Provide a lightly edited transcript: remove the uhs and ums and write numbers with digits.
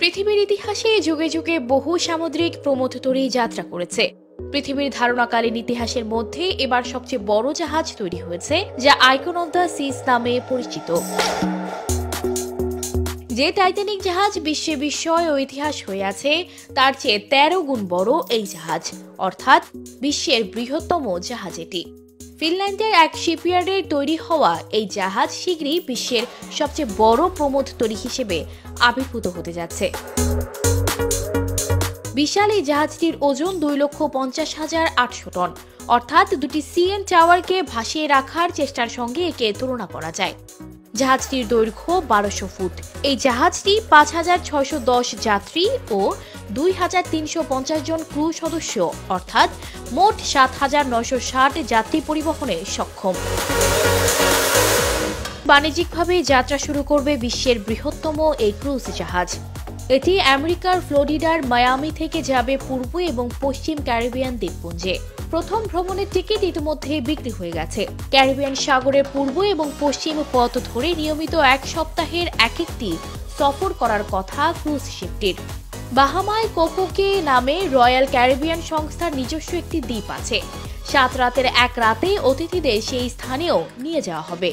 পৃথিবীর ইতিহাসে যুগে যুগে বহু সামুদ্রিক প্রমথতরী যাত্রা করেছে। পৃথিবীর ধারণাকালীন ইতিহাসের মধ্যে এবার সবচেয়ে বড় জাহাজ তৈরি হয়েছে, যা আইকন অব দ্য সিজ নামে পরিচিত। যে টাইটানিক জাহাজ বিশ্বে বিস্ময় ও ইতিহাস হয়ে আছে, তার চেয়ে 13 গুণ বড় এই জাহাজ, অর্থাৎ বিশ্বের বৃহত্তম জাহাজ এটি। ফিনল্যান্ডের এক শিপইয়ার্ডে তৈরি হওয়া এই জাহাজ শীঘ্রই বিশ্বের সবচেয়ে বড় প্রমথতরী হিসেবে আবির্ভূত হতে যাচ্ছে। বিশাল এই জাহাজটির ওজন 2,50,800 টন, অর্থাৎ দুটি সিএন টাওয়ারকে ভাসিয়ে রাখার চেষ্টার সঙ্গে একে তুলনা করা যায়। জাহাজটির দৈর্ঘ্য 1200 ফুট। এই জাহাজটি 5,610 যাত্রী ও 2,350 জন ক্রু সদস্য, অর্থাৎ মোট 7,960 যাত্রী পরিবহনে সক্ষম। বাণিজ্যিকভাবে যাত্রা শুরু করবে বিশ্বের বৃহত্তম এই ক্রুজ জাহাজ। এটি আমেরিকার ফ্লোরিডার মায়ামি থেকে যাবে পূর্ব এবং পশ্চিম ক্যারিবিয়ান দ্বীপপুঞ্জে। প্রথম ভ্রমণের টিকিট ইতিমধ্যে বিক্রি হয়ে গেছে। ক্যারিবিয়ান সাগরের পূর্ব এবং পশ্চিম পথ ধরে নিয়মিত এক সপ্তাহের একটি সফর করার কথা ক্রুজ শিপটির। বাহামায় কোকোকে নামে রয়্যাল ক্যারিবিয়ান সংস্থার নিজস্ব একটি দ্বীপ আছে। 7 রাতের এক রাতে অতিথিদের সেই স্থানেও নিয়ে যাওয়া হবে।